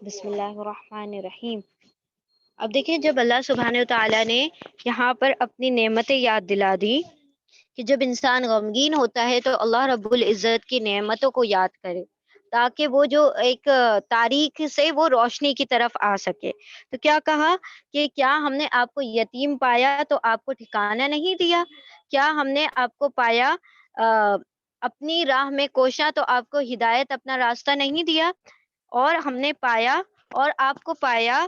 بسم اللہ الرحمن الرحیم. اب دیکھیں جب اللہ سبحانہ وتعالیٰ نے یہاں پر اپنی نعمتیں یاد دلا دی کہ جب انسان غمگین ہوتا ہے تو اللہ رب العزت کی نعمتوں کو یاد کرے تاکہ وہ جو ایک تاریک سے وہ روشنی کی طرف آ سکے. تو کیا کہا کہ کیا ہم نے آپ کو یتیم پایا تو آپ کو ٹھکانہ نہیں دیا؟ کیا ہم نے آپ کو پایا اپنی راہ میں کوشاں تو آپ کو ہدایت اپنا راستہ نہیں دیا؟ اور ہم نے پایا اور آپ کو پایا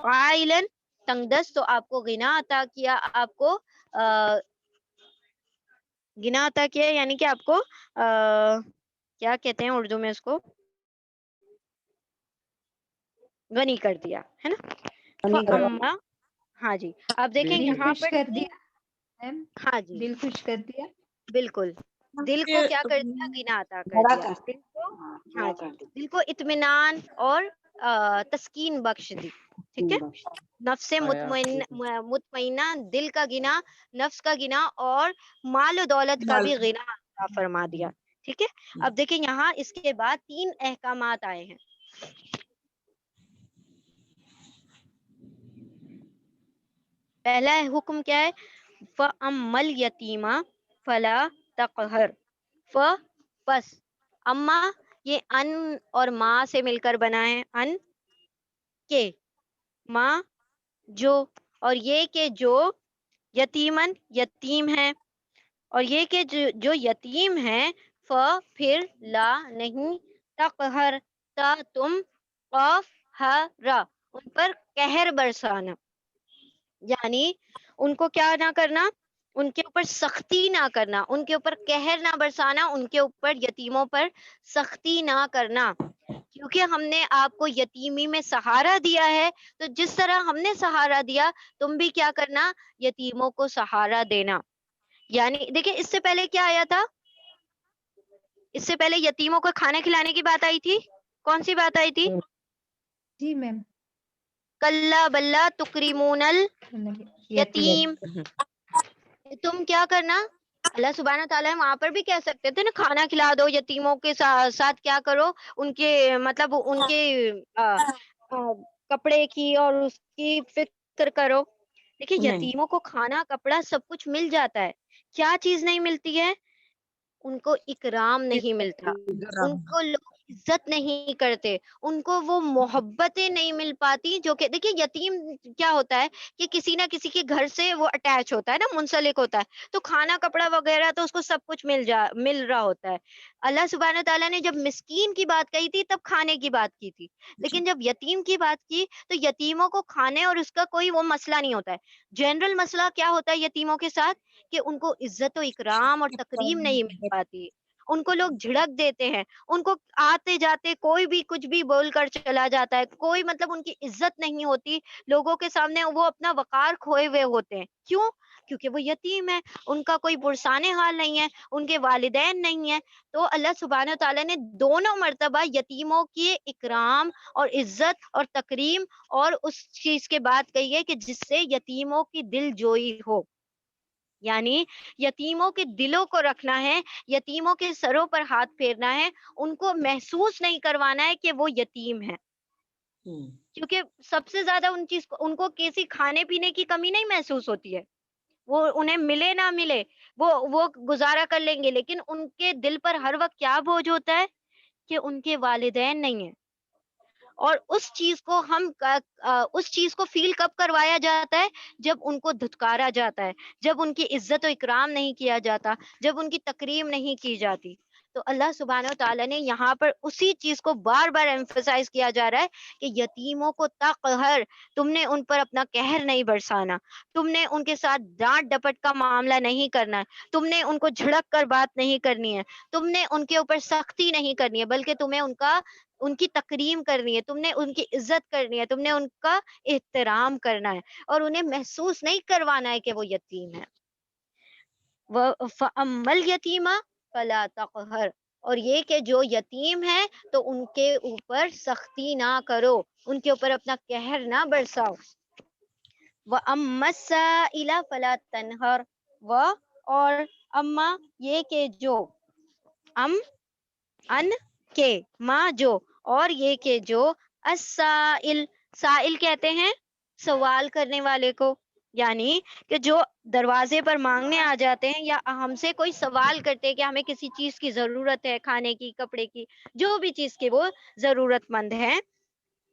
عائلن تنگ دست تو آپ کو غنا عطا کیا، آپ کو غنا عطا کیا یعنی کہ آپ کو کیا کہتے ہیں اردو میں اس کو، غنی کر دیا ہے نا. فَأَمَّا، ہاں جی آپ دیکھیں دل یہاں خوش پر کر دیا میم، ہاں جی دل خوش کر دیا. بالکل دل کو کیا کر دیا؟ غنا عطا کر دیا. دل کو ہاں جی دل کو اطمینان اور تسکین بخش دی. ٹھیک ہے، نفس مطمئنہ، دل کا گنا، نفس کا گنا اور مال و دولت کا بھی غنا عطا فرما دیا. ٹھیک ہے، اب دیکھیں یہاں اس کے بعد 3 احکامات آئے ہیں. پہلا حکم کیا ہے؟ فَأَمَّا الْيَتِيمَ فَلَا تَقْهَرْ. پس اما یہ ان اور ماں سے مل کر بنا ہے، ان کے ماں جو، اور یہ کہ جو یتیمن یتیم ہے، اور یہ کہ جو یتیم ہے پھر لا نہیں تقہر تا تم قاف ہرا ان پر قہر برسانا، یعنی ان کو کیا نہ کرنا، ان کے اوپر سختی نہ کرنا، ان کے اوپر قہر نہ برسانا، ان کے اوپر یتیموں پر سختی نہ کرنا. کیونکہ ہم نے آپ کو یتیمی میں سہارا دیا ہے تو جس طرح ہم نے سہارا دیا تم بھی کیا کرنا، یتیموں کو سہارا دینا. یعنی دیکھیں اس سے پہلے کیا آیا تھا؟ اس سے پہلے یتیموں کو کھانا کھلانے کی بات آئی تھی. کون سی بات آئی تھی؟ جی میم. کلا بلا تکریمون یتیم. تم کیا کرنا، اللہ سبحانہ تعالیٰ وہاں پر بھی کہہ سکتے تھے نا کھانا کھلا دو یتیموں کے ساتھ کیا کرو، ان کے مطلب ان کے کپڑے کی اور اس کی فکر کرو. دیکھیے یتیموں کو کھانا کپڑا سب کچھ مل جاتا ہے، کیا چیز نہیں ملتی ہے؟ ان کو اکرام نہیں ملتا، ان کو لوگ عزت نہیں کرتے، ان کو وہ محبتیں نہیں مل پاتی جو کہ دیکھیے یتیم کیا ہوتا ہے کہ کسی نہ کسی کے گھر سے وہ اٹیچ ہوتا ہے نا، منسلک ہوتا ہے، تو کھانا کپڑا وغیرہ تو اس کو سب کچھ مل رہا ہوتا ہے. اللہ سبحانہ تعالیٰ نے جب مسکین کی بات کہی تھی تب کھانے کی بات کی تھی، لیکن جب یتیم کی بات کی تو یتیموں کو کھانے اور اس کا کوئی وہ مسئلہ نہیں ہوتا ہے. جنرل مسئلہ کیا ہوتا ہے یتیموں کے ساتھ کہ ان کو عزت و اکرام اور تکریم نہیں مل پاتی، ان کو لوگ جھڑک دیتے ہیں، ان کو آتے جاتے کوئی بھی کچھ بھی بول کر چلا جاتا ہے، کوئی مطلب ان کی عزت نہیں ہوتی لوگوں کے سامنے، وہ اپنا وقار کھوئے ہوئے ہوتے ہیں. کیوں؟ کیونکہ وہ یتیم ہے، ان کا کوئی پرسان حال نہیں ہے، ان کے والدین نہیں ہیں. تو اللہ سبحانہ تعالیٰ نے دونوں مرتبہ یتیموں کی اکرام اور عزت اور تکریم اور اس چیز کے بات کہی ہے کہ جس سے یتیموں کی دل جوئی ہو، یعنی یتیموں کے دلوں کو رکھنا ہے، یتیموں کے سروں پر ہاتھ پھیرنا ہے، ان کو محسوس نہیں کروانا ہے کہ وہ یتیم ہے. کیونکہ سب سے زیادہ ان کو کسی کھانے پینے کی کمی نہیں محسوس ہوتی ہے، وہ انہیں ملے نہ ملے وہ گزارا کر لیں گے، لیکن ان کے دل پر ہر وقت کیا بوجھ ہوتا ہے کہ ان کے والدین نہیں ہیں. اور اس چیز کو فیل کب کروایا جاتا ہے؟ جب ان کو دھتکارا جاتا ہے، جب ان کی عزت و اکرام نہیں کیا جاتا، جب ان کی تکریم نہیں کی جاتی. تو اللہ سبحانہ و تعالیٰ نے یہاں پر اسی چیز کو بار بار ایمفسائز کیا جا رہا ہے کہ یتیموں کو تقہر، تم نے ان پر اپنا قہر نہیں برسانا، تم نے ان کے ساتھ ڈانٹ ڈپٹ کا معاملہ نہیں کرنا ہے، تم نے ان کو جھڑک کر بات نہیں کرنی ہے، تم نے ان کے اوپر سختی نہیں کرنی ہے، بلکہ تمہیں ان کی تکریم کرنی ہے، تم نے ان کی عزت کرنی ہے، تم نے ان کا احترام کرنا ہے، اور انہیں محسوس نہیں کروانا ہے کہ وہ یتیم ہے. فَأَمَّا الْيَتِيمَ فَلَا تَقْهَرْ، اور یہ کہ جو یتیم ہے تو ان کے اوپر سختی نہ کرو، ان کے اوپر اپنا قہر نہ برساؤ. وَأَمَّا السَّائِلَ فَلَا تَنْهَرْ، اور اما یہ کہ جو ان کے ماں جو، اور یہ کہ جو السائل، سائل کہتے ہیں سوال کرنے والے کو، یعنی کہ جو دروازے پر مانگنے آ جاتے ہیں یا ہم سے کوئی سوال کرتے ہیں کہ ہمیں کسی چیز کی ضرورت ہے، کھانے کی، کپڑے کی، جو بھی چیز کی وہ ضرورت مند ہیں،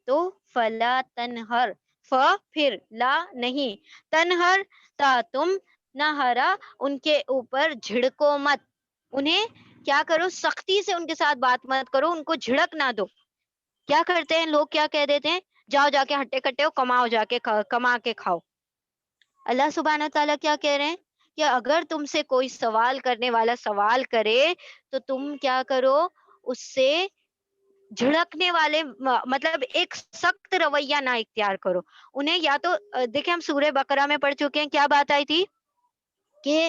تو فلا تنہر، پھر لا نہیں، تنہر تا تم نہ ہرا، ان کے اوپر جھڑکو مت، انہیں کیا کرو، سختی سے ان کے ساتھ بات مت کرو، ان کو جھڑک نہ دو۔ کیا کرتے ہیں لوگ، کیا کہہ دیتے ہیں، جاؤ جا کے ہٹے کٹے ہو، کماؤ، جا کے کما کے کھاؤ۔ اللہ سبحانہ تعالیٰ کیا کہہ رہے ہیں کہ اگر تم سے کوئی سوال کرنے والا سوال کرے تو تم کیا کرو، اس سے جھڑکنے والے مطلب ایک سخت رویہ نہ اختیار کرو انہیں، یا تو دیکھیں ہم سورہ بقرہ میں پڑھ چکے ہیں، کیا بات آئی تھی کہ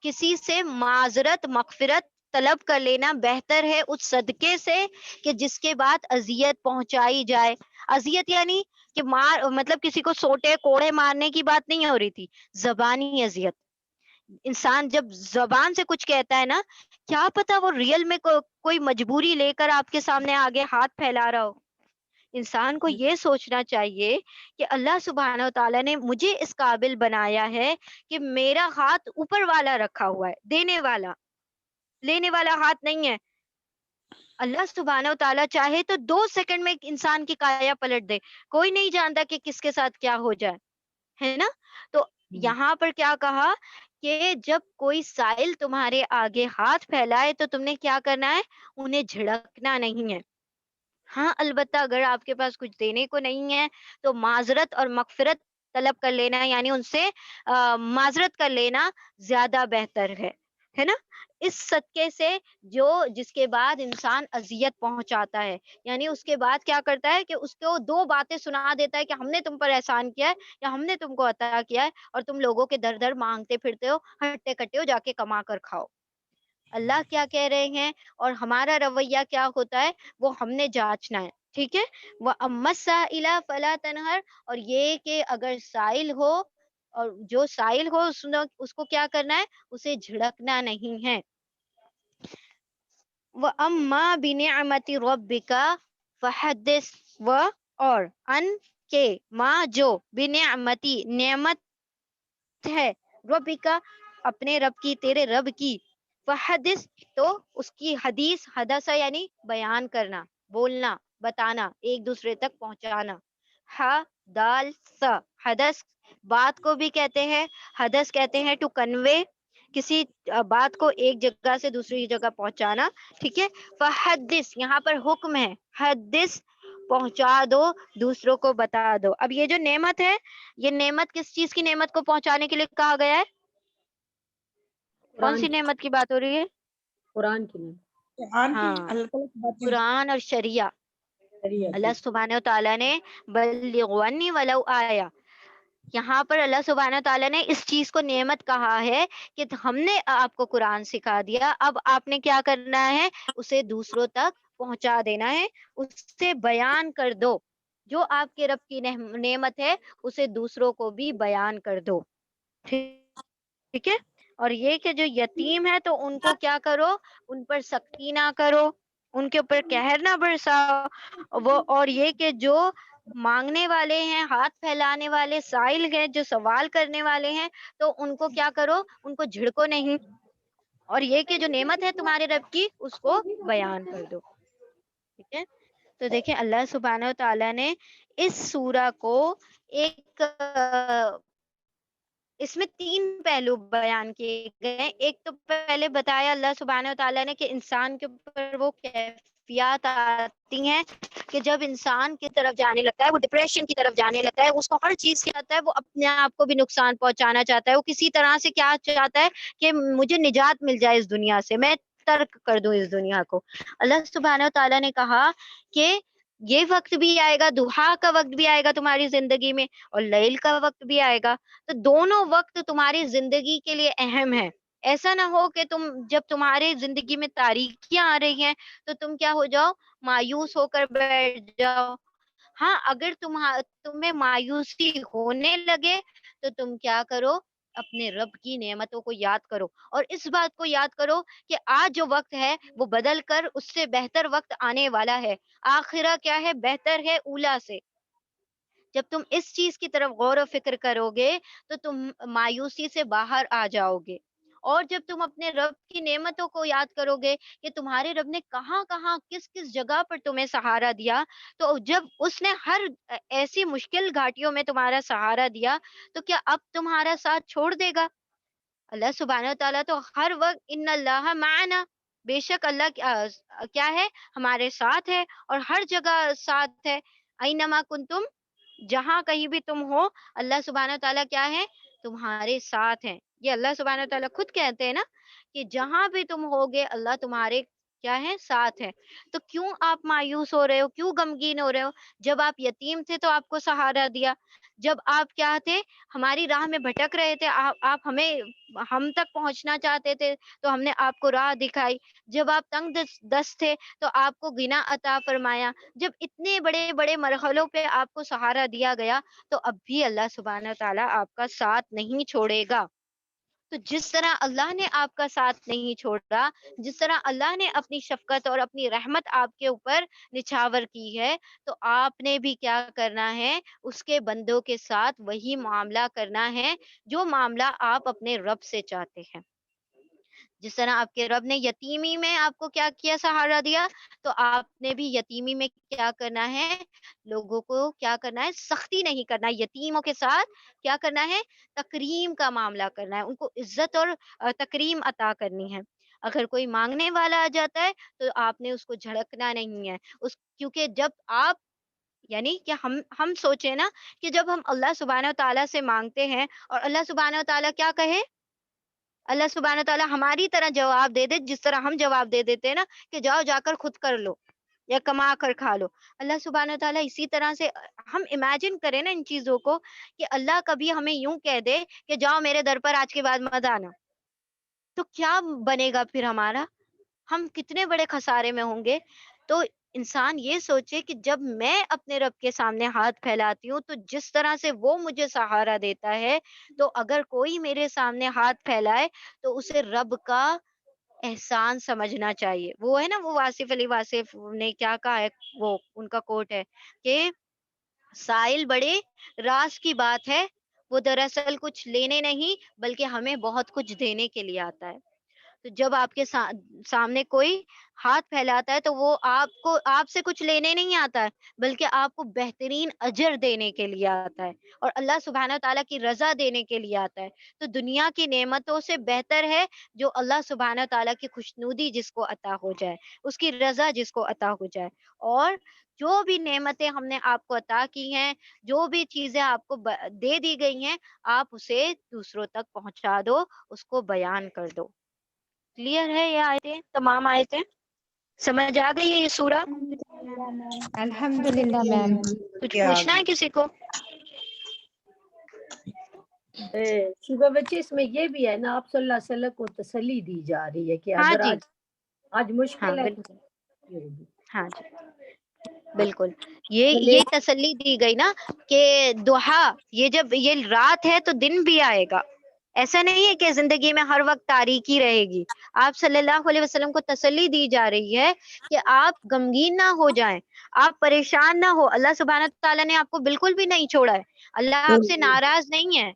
کسی سے معذرت مغفرت طلب کر لینا بہتر ہے اس صدقے سے کہ جس کے بعد اذیت پہنچائی جائے۔ اذیت یعنی کہ مطلب کسی کو سوٹے کوڑے مارنے کی بات نہیں ہو رہی تھی، زبانی اذیت۔ انسان جب زبان سے کچھ کہتا ہے نا، کیا پتا وہ ریئل میں کوئی مجبوری لے کر آپ کے سامنے آگے ہاتھ پھیلا رہا ہو۔ انسان کو یہ سوچنا چاہیے کہ اللہ سبحانہ و تعالیٰ نے مجھے اس قابل بنایا ہے کہ میرا ہاتھ اوپر والا رکھا ہوا ہے، دینے والا، لینے والا ہاتھ نہیں ہے۔ اللہ سبحانہ و تعالیٰ چاہے تو 2 سیکنڈ میں ایک انسان کی کایا پلٹ دے، کوئی نہیں جانتا کہ کس کے ساتھ کیا ہو جائے، ہے نا؟ تو یہاں پر کیا کہا کہ جب کوئی سائل تمہارے آگے ہاتھ پھیلائے تو تم نے کیا کرنا ہے، انہیں جھڑکنا نہیں ہے۔ ہاں البتہ اگر آپ کے پاس کچھ دینے کو نہیں ہے تو معذرت اور مغفرت طلب کر لینا، یعنی ان سے معذرت کر لینا زیادہ بہتر ہے نا؟ اس صدقے سے جس کے بعد انسان اذیت پہنچاتا ہے، یعنی اس کے بعد کیا کرتا ہے کہ اس کو 2 باتیں سنا دیتا ہے کہ ہم نے تم پر احسان کیا ہے یا ہم نے تم کو عطا کیا ہے، اور تم لوگوں کے در در مانگتے پھرتے ہو، ہٹے کٹے ہو، جا کے کما کر کھاؤ۔ اللہ کیا کہہ رہے ہیں اور ہمارا رویہ کیا ہوتا ہے وہ ہم نے جانچنا ہے، ٹھیک ہے؟ وَأَمَّا السَّائِلَ فَلَا تَنْهَرْ، اور یہ کہ اگر سائل ہو، اور جو سائل ہو اس کو کیا کرنا ہے، اسے جھڑکنا نہیں ہے۔ وَأَمَّا بِنِعْمَةِ رَبِّكَ فَحَدِّثْ، اور ان کے ماں جو بنعمتی نعمت ہے، ربِّکَ اپنے رب کی، تیرے رب کی، فحدث تو اس کی حدیث، حدث یعنی بیان کرنا، بولنا، بتانا، ایک دوسرے تک پہنچانا۔ دال سا، حدث بات کو بھی کہتے ہیں، حدث کہتے ہیں ٹو کنوے، کسی بات کو ایک جگہ سے دوسری جگہ پہنچانا، ٹھیک ہے؟ فحدث یہاں پر حکم ہے، حدث پہنچا دو، دوسروں کو بتا دو۔ اب یہ جو نعمت ہے، یہ نعمت کس چیز کی نعمت کو پہنچانے کے لیے کہا گیا ہے؟ کون سی نعمت کی بات ہو رہی ہے؟ قرآن کی نہیں، ہاں، اللہ تعالیٰ کی بات نہیں، قرآن اور شریعہ۔ اللہ سبحانہ و تعالیٰ نے بلغوا انی ولو آیا، یہاں پر اللہ سبحانہ و تعالیٰ نے اس چیز کو نعمت کہا ہے کہ ہم نے آپ کو قرآن سکھا دیا، اب آپ نے کیا کرنا ہے، اسے دوسروں تک پہنچا دینا ہے، اس سے بیان کر دو، جو آپ کے رب کی نعمت ہے اسے دوسروں کو بھی بیان کر دو، ٹھیک ہے؟ اور یہ کہ جو یتیم ہے تو ان کو کیا کرو، ان پر سختی نہ کرو، ان کے اوپر قہر نہ برساؤ، وہ اور یہ کہ جو مانگنے والے ہیں، ہاتھ پھیلانے والے سائل ہیں، جو سوال کرنے والے ہیں، تو ان کو کیا کرو، ان کو جھڑکو نہیں، اور یہ کہ جو نعمت ہے تمہارے رب کی اس کو بیان کر دو، ٹھیک ہے؟ تو دیکھیں اللہ سبحانہ و تعالیٰ نے اس سورہ کو ایک اس میں 3 پہلو بیان کیے گئے۔ ایک تو پہلے بتایا اللہ سبحانہ و تعالیٰ نے کہ انسان کے اوپر وہ کیفیات آتی ہیں کہ جب انسان کی طرف جانے لگتا ہے، وہ ڈپریشن کی طرف جانے لگتا ہے، اس کو ہر چیز سے آتا ہے، وہ اپنے آپ کو بھی نقصان پہنچانا چاہتا ہے، وہ کسی طرح سے کیا چاہتا ہے کہ مجھے نجات مل جائے اس دنیا سے، میں ترک کر دوں اس دنیا کو۔ اللہ سبحانہ و تعالیٰ نے کہا کہ یہ وقت بھی آئے گا، دہا کا وقت بھی آئے گا تمہاری زندگی میں، اور لیل کا وقت بھی آئے گا، تو دونوں وقت تمہاری زندگی کے لیے اہم ہے۔ ایسا نہ ہو کہ تم جب تمہارے زندگی میں تاریکیاں آ رہی ہیں تو تم کیا ہو جاؤ، مایوس ہو کر بیٹھ جاؤ۔ ہاں اگر تمہیں مایوسی ہونے لگے تو تم کیا کرو، اپنے رب کی نعمتوں کو یاد کرو، اور اس بات کو یاد کرو کہ آج جو وقت ہے وہ بدل کر اس سے بہتر وقت آنے والا ہے۔ آخرہ کیا ہے؟ بہتر ہے اولا سے۔ جب تم اس چیز کی طرف غور و فکر کرو گے تو تم مایوسی سے باہر آ جاؤ گے، اور جب تم اپنے رب کی نعمتوں کو یاد کرو گے کہ تمہارے رب نے کہاں کہاں کس کس جگہ پر تمہیں سہارا دیا، تو جب اس نے ہر ایسی مشکل گھاٹیوں میں تمہارا سہارا دیا، تو کیا اب تمہارا ساتھ چھوڑ دے گا؟ اللہ سبحانہ و تعالیٰ تو ہر وقت ان اللہ معنا، بے شک اللہ کیا ہے؟ ہمارے ساتھ ہے، اور ہر جگہ ساتھ ہے۔ اینما کنتم، جہاں کہیں بھی تم ہو، اللہ سبحانہ و تعالیٰ کیا ہے؟ تمہارے ساتھ ہیں۔ یہ اللہ سبحانہ و تعالیٰ خود کہتے ہیں نا کہ جہاں بھی تم ہوگے اللہ تمہارے کیا ہے؟ ساتھ ہے۔ تو کیوں آپ مایوس ہو رہے ہو؟ کیوں غمگین ہو رہے ہو؟ جب آپ یتیم تھے تو آپ کو سہارا دیا، جب آپ کیا تھے؟ ہماری راہ میں بھٹک رہے تھے، آپ ہم تک پہنچنا چاہتے تھے تو ہم نے آپ کو راہ دکھائی، جب آپ تنگ دست تھے تو آپ کو غنا عطا فرمایا، جب اتنے بڑے بڑے مرحلوں پہ آپ کو سہارا دیا گیا، تو اب بھی اللہ سبحانہ تعالیٰ آپ کا ساتھ نہیں چھوڑے گا۔ تو جس طرح اللہ نے آپ کا ساتھ نہیں چھوڑا، جس طرح اللہ نے اپنی شفقت اور اپنی رحمت آپ کے اوپر نچھاور کی ہے، تو آپ نے بھی کیا کرنا ہے؟ اس کے بندوں کے ساتھ وہی معاملہ کرنا ہے جو معاملہ آپ اپنے رب سے چاہتے ہیں۔ جس طرح آپ کے رب نے یتیمی میں آپ کو کیا کیا؟ سہارا دیا، تو آپ نے بھی یتیمی میں کیا کرنا ہے؟ لوگوں کو کیا کرنا ہے؟ سختی نہیں کرنا ہے، یتیموں کے ساتھ کیا کرنا ہے؟ تکریم کا معاملہ کرنا ہے، ان کو عزت اور تکریم عطا کرنی ہے۔ اگر کوئی مانگنے والا آ جاتا ہے تو آپ نے اس کو جھڑکنا نہیں ہے، کیونکہ جب آپ یعنی کہ ہم سوچیں نا کہ جب ہم اللہ سبحانہ و تعالیٰ سے مانگتے ہیں اور اللہ سبحانہ و تعالیٰ کیا کہے؟ اللہ سبحانہ تعالیٰ ہماری طرح جواب دے دے، جس طرح ہم جواب دے دیتے ہیں نا کہ جاؤ جا کر خود کر لو یا کما کر کھا لو، اللہ سبحانہ تعالیٰ اسی طرح سے ہم امیجن کریں نا ان چیزوں کو کہ اللہ کبھی ہمیں یوں کہہ دے کہ جاؤ میرے در پر آج کے بعد مت آنا، تو کیا بنے گا پھر ہمارا؟ ہم کتنے بڑے خسارے میں ہوں گے۔ تو انسان یہ سوچے کہ جب میں اپنے رب کے سامنے ہاتھ پھیلاتی ہوں تو جس طرح سے وہ مجھے سہارا دیتا ہے، تو اگر کوئی میرے سامنے ہاتھ پھیلائے تو اسے رب کا احسان سمجھنا چاہیے۔ وہ ہے نا، وہ واصف علی واصف نے کیا کہا ہے، وہ ان کا کوٹ ہے کہ سائل بڑے راز کی بات ہے، وہ دراصل کچھ لینے نہیں بلکہ ہمیں بہت کچھ دینے کے لیے آتا ہے۔ تو جب آپ کے سامنے کوئی ہاتھ پھیلاتا ہے تو وہ آپ سے کچھ لینے نہیں آتا ہے بلکہ آپ کو بہترین اجر دینے کے لیے آتا ہے، اور اللہ سبحانہ تعالیٰ کی رضا دینے کے لیے آتا ہے۔ تو دنیا کی نعمتوں سے بہتر ہے جو اللہ سبحانہ تعالیٰ کی خوشنودی جس کو عطا ہو جائے، اس کی رضا جس کو عطا ہو جائے۔ اور جو بھی نعمتیں ہم نے آپ کو عطا کی ہیں، جو بھی چیزیں آپ کو دے دی گئی ہیں، آپ اسے دوسروں تک پہنچا دو، اس کو بیان کر دو۔ کلیئر ہے یہ آیتیں؟ تمام آیتیں سمجھ آ گئی ہے یہ سورہ؟ الحمدللہ میم۔ کچھ پوچھنا ہے کسی کو؟ شوگر بچے اس میں یہ بھی ہے نا، آپ صلی اللہ علیہ وسلم کو تسلی دی جا رہی ہے کہ ہاں اگر جی، آج ہاں مشکل ہے بالکل، ہاں جی بالکل، یہ تسلی دی گئی نا کہ دوحا، یہ جب یہ رات ہے تو دن بھی آئے گا، ایسا نہیں ہے کہ زندگی میں ہر وقت تاریکی رہے گی۔ آپ صلی اللہ علیہ وسلم کو تسلی دی جا رہی ہے کہ آپ غمگین نہ ہو جائیں، آپ پریشان نہ ہو، اللہ سبحانہ تعالیٰ نے آپ کو بالکل بھی نہیں چھوڑا ہے، اللہ آپ سے ناراض نہیں ہے۔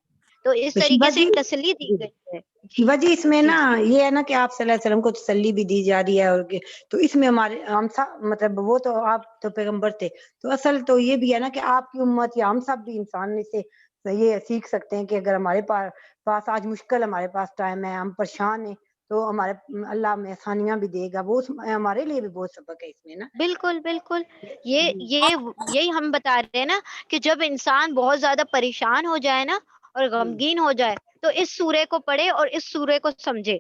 تو اس طریقے سے ایک تسلی دی گئی ہے۔ شیوا جی اس میں جی نا یہ ہے نا کہ آپ صلی اللہ علیہ وسلم کو تسلی بھی دی جا رہی ہے، اور تو اس میں ہم سب مطلب وہ تو آپ تو پیغمبر تھے، تو اصل تو یہ بھی ہے نا کہ آپ کی امت یا ہم سب بھی انسان سے یہ سیکھ سکتے ہیں کہ اگر ہمارے پاس آج مشکل ہمارے پاس ٹائم ہے، ہم پریشان ہیں، تو ہمارے اللہ میں آسانیاں بھی دے گا، وہ ہمارے لیے بھی بہت سبق ہے اس میں نا۔ بالکل بالکل، یہی ہم بتا رہے ہیں نا کہ جب انسان بہت زیادہ پریشان ہو جائے نا اور غمگین ہو جائے تو اس سورے کو پڑھے اور اس سورے کو سمجھے،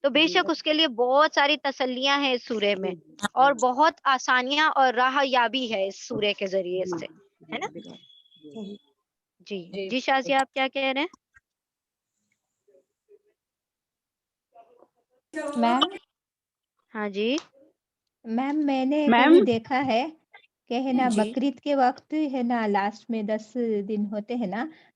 تو بے شک اس کے لیے بہت ساری تسلیاں ہیں اس سورے میں، اور بہت آسانیاں اور راہ یابی ہے اس سورے کے ذریعے سے، ہے نا؟ جی جی شازیہ آپ کیا کہہ رہے ہیں؟ میم ہاں جی میم میں نے کہیں دیکھا ہے کہ ہے نا جی بقرعید کے وقت ہے نا لاسٹ میں 10 دن ہوتے ہیں نا،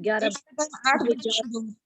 11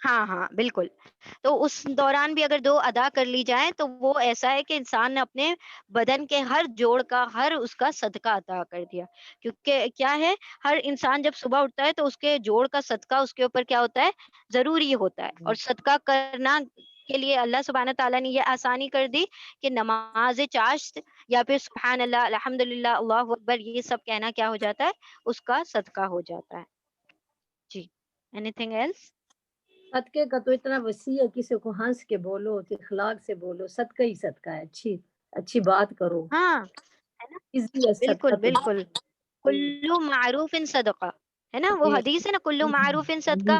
ہاں ہاں بالکل. تو اس دوران بھی اگر 2 ادا کر لی جائیں تو وہ ایسا ہے کہ انسان نے اپنے بدن کے ہر جوڑ کا ہر اس کا صدقہ ادا کر دیا. کیونکہ کیا ہے، ہر انسان جب صبح اٹھتا ہے تو اس کے جوڑ کا صدقہ اس کے اوپر کیا ہوتا ہے، ضروری ہوتا ہے. اور صدقہ کرنا کے لیے اللہ سبحانہ تعالیٰ نے یہ آسانی کر دی کہ نماز چاشت یا پھر سبحان اللہ، الحمد للہ، اللہ اکبر، یہ سب کہنا کیا ہو جاتا ہے، اس کا صدقہ ہو جاتا ہے. جی، اینی تھنگ ایلس؟ صدقے کا تو اتنا وسیع ہے، کسی کو ہنس کے بولو، اخلاق سے بولو، صدقہ ہی صدقہ ہے. اچھی بات کرو، ہاں ایزی ہے بالکل صدقہ تو. بالکل. کلو معروف صدقہ ہے نا، وہ حدیث ہے نا، کلو معروف صدقہ.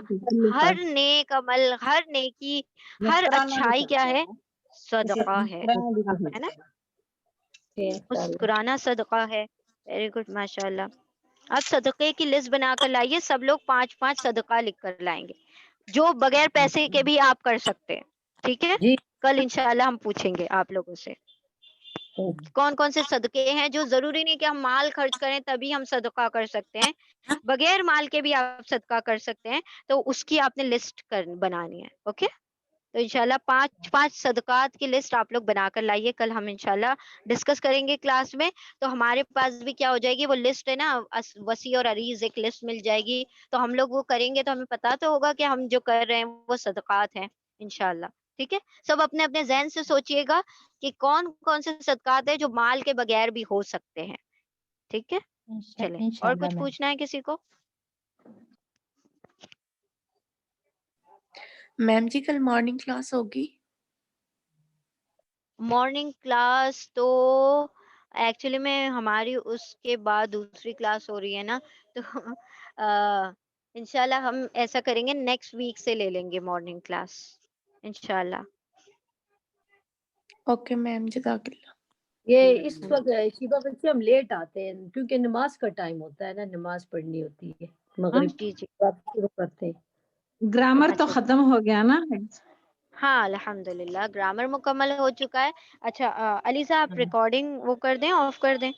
ہر نیک عمل، ہر نیکی، ہر اچھائی کیا ہے، صدقہ ہے نا، مسکرانا صدقہ ہے. ویری گڈ، ماشاء اللہ. اب صدقے کی لسٹ بنا کر لائیے، سب لوگ 5 صدقہ لکھ کر لائیں گے، جو بغیر پیسے کے بھی آپ کر سکتے ہیں. ٹھیک ہے، جی کل انشاءاللہ ہم پوچھیں گے آپ لوگوں سے کون کون سے صدقے ہیں. جو ضروری نہیں کہ ہم مال خرچ کریں تبھی ہم صدقہ کر سکتے ہیں، بغیر مال کے بھی آپ صدقہ کر سکتے ہیں. تو اس کی آپ نے لسٹ بنانی ہے. اوکے، تو انشاءاللہ 5 صدقات کی لسٹ آپ لوگ بنا کر لائیے، کل ہم انشاءاللہ ڈسکس کریں گے کلاس میں. تو ہمارے پاس بھی کیا ہو جائے گی، وہ لسٹ ہے نا، وسیع اور عریض ایک لسٹ مل جائے گی. تو ہم لوگ وہ کریں گے تو ہمیں پتا تو ہوگا کہ ہم جو کر رہے ہیں وہ صدقات ہیں انشاءاللہ. ٹھیک ہے، سب اپنے اپنے ذہن سے سوچئے گا کہ کون کون سے صدقات ہیں جو مال کے بغیر بھی ہو سکتے ہیں. ٹھیک ہے، چلیں. اور انشاءاللہ کچھ میم. پوچھنا ہے کسی کو؟ میم جی کل مارننگ کلاس ہوگی؟ مارننگ کلاس تو ایکچولی میں ہماری اس کے بعد دوسری کلاس ہو رہی ہے نا، تو انشاءاللہ ہم ایسا کریں گے، نیکسٹ ویک سے لے لیں گے مارننگ کلاس انشاءاللہ. اوکے میم، جزاک اللہ. یہ اس وقت شیبہ بچے ہم لیٹ آتے ہیں کیونکہ نماز کا ٹائم ہوتا ہے نا، نماز پڑھنی ہوتی ہے، مغرب جی جی. شروع کرتے ہیں. گرامر تو اچھا ختم ہو گیا نا؟ ہاں الحمدللہ گرامر مکمل ہو چکا ہے. اچھا علی صاحب ریکارڈنگ وہ کر دیں، آف کر دیں.